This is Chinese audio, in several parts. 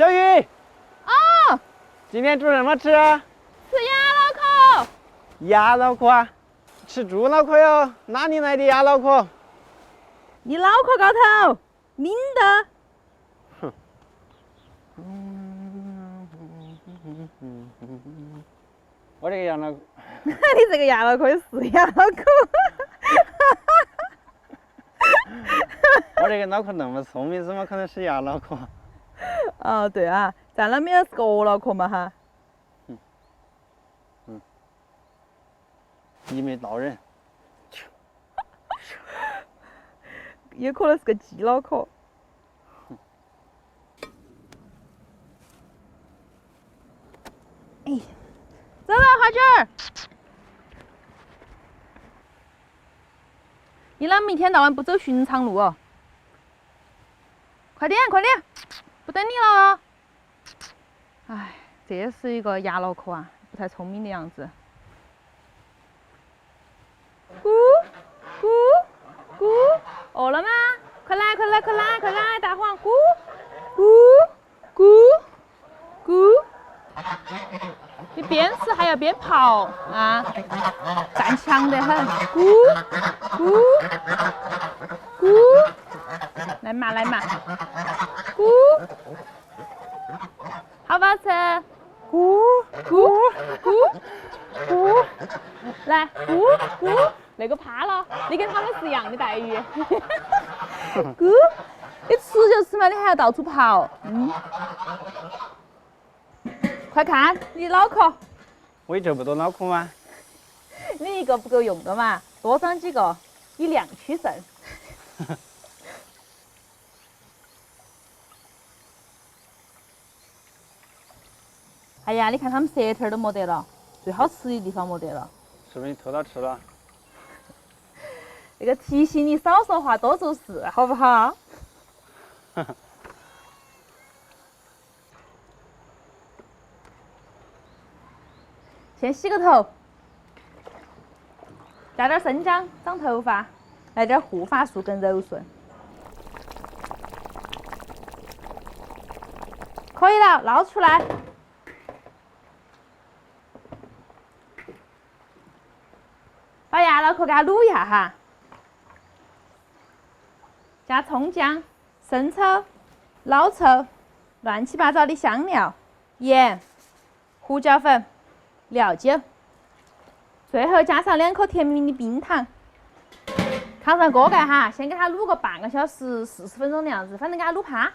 小雨，哦，今天煮什么吃啊？吃鸭脑壳。鸭脑壳啊？吃猪脑壳哟？哪里来的鸭脑壳？你脑壳高头拧的。我这个鸭脑壳，你这个鸭脑壳是鸭脑壳。我这个脑壳那么聪明，怎么可能是鸭脑壳？哦，对啊，在那边是鹅脑壳嘛哈。一眉道人。也可能是个鸡脑壳。哎，走了，花卷儿。你啷么一天到晚不走寻常路哦？快点，快点，不等你了哦。哎，这是一个鸭脑壳啊，不太聪明的样子。咕咕咕，饿了吗？快来，快来，快来，快来，大黄咕咕咕咕。你边吃还要边跑啊，站强得很。咕咕咕，来嘛来嘛，咕，好不好吃？咕咕咕咕，来咕咕，那个趴了，你跟他们是一样的待遇。咕，你吃就吃嘛，你还要到处跑，快看你脑壳，我有这么多脑壳吗？你一个不够用的嘛，多长几个，以量取胜。哎呀，你看他们舌头都没得了，最好吃的地方没得了。是不是你偷到吃了？那个提醒你少说话，多做事，好不好？先洗个头，加点生姜长头发，来点护发素更柔顺。可以了，捞出来。把鸭脑壳给它卤一下哈，加葱姜、生抽、老抽、乱七八糟的香料、盐、胡椒粉、料酒，最后加上2颗甜蜜蜜的冰糖，扛上锅盖哈，先给它卤个半个小时、40分钟的样子，反正给它卤趴。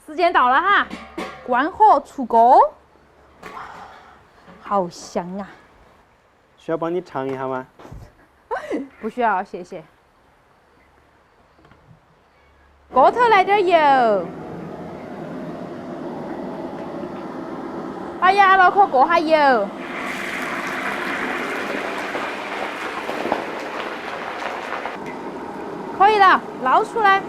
时间到了哈，关火出锅，哇，好香啊！需要帮你尝一下吗？不需要，谢谢。锅头来点油，把鸭脑壳过下油，可以了，捞出来。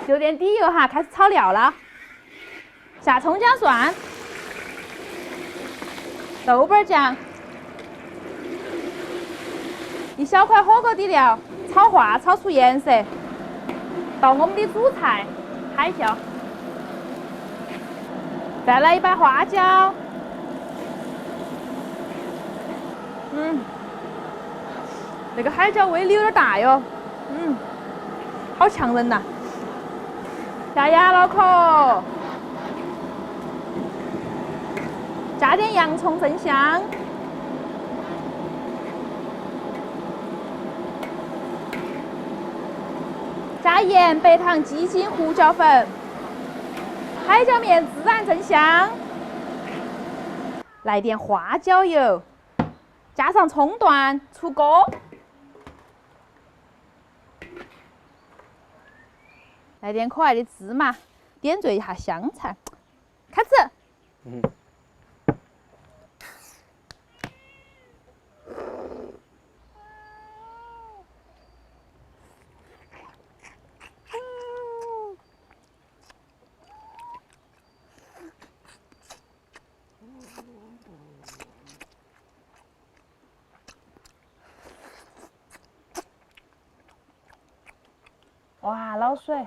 就点底油哈，开始炒料了。下葱姜蒜、豆瓣酱，一小块火锅底料，炒化，炒出颜色。倒我们的主菜海椒，再来一把花椒。那个海椒威力有点大哟，好呛人呐。下鸭脑壳，加点洋葱增香，加盐、白糖、鸡精、胡椒粉，海椒面自然增香。来点花椒油，加上葱段，出锅。来点可爱的芝麻，点缀一下香菜，开始。倒水。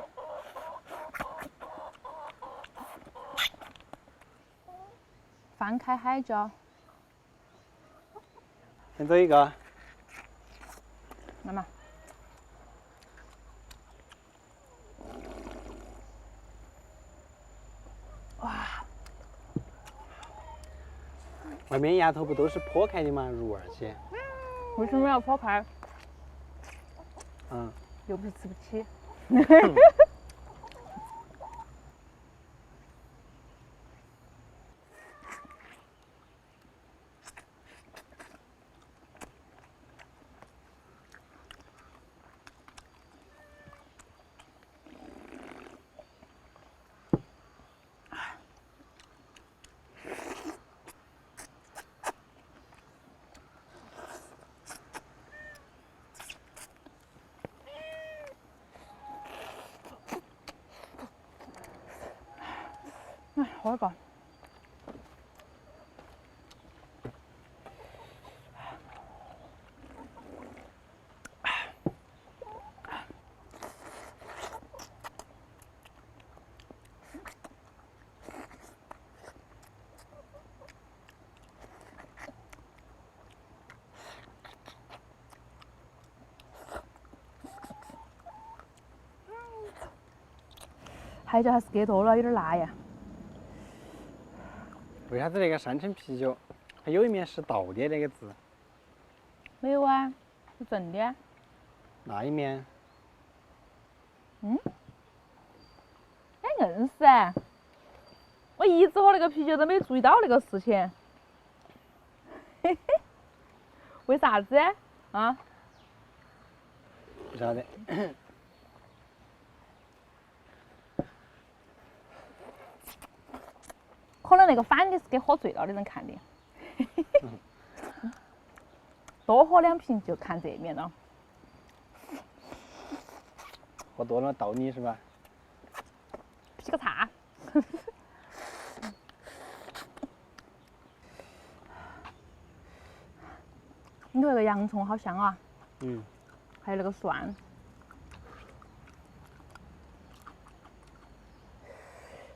翻开海椒。先走一个。妈妈。哇！外面牙头不都是剖开的吗？入味些。为什么要剖开？嗯。又不是吃不起。哎，喝一个。海椒还是给多了，有点辣呀。为啥子那个山城啤酒它有一面是倒的那个字？没有啊，是正的。那一面？嗯？哎，硬是哎！我一直喝那个啤酒都没注意到那个事情。嘿嘿，为啥子？啊？不晓得。可能那个反的是给喝醉了的人看的。多喝2瓶就看这面了。喝多了倒你是吧？劈个叉。你说那个洋葱好香啊！嗯。还有那个蒜。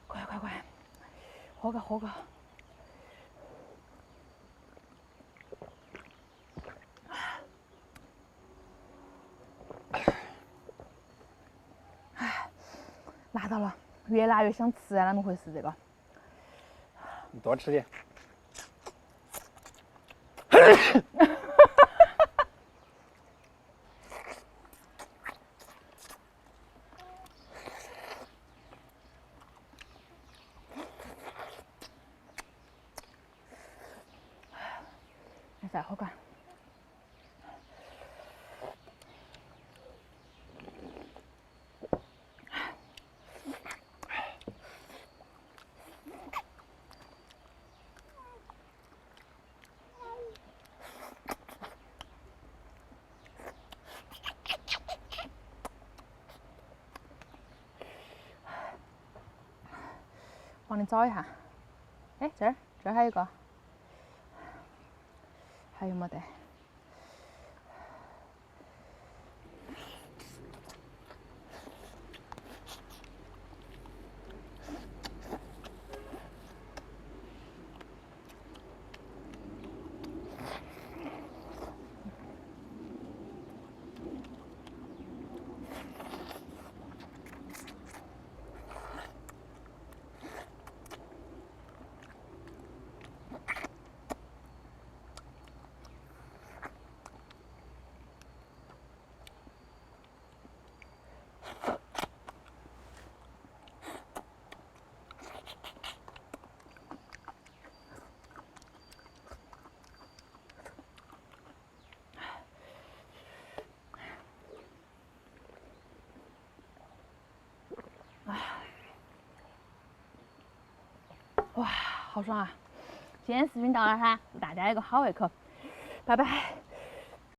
快快快，喝个喝个。辣到了，越辣越想吃啊！啷么回事这个？你多吃点。再喝个。帮你找一下。哎，这儿还有一个。还有没得？哇，好爽啊！今天视频到了哈，祝大家有个好胃口，拜拜。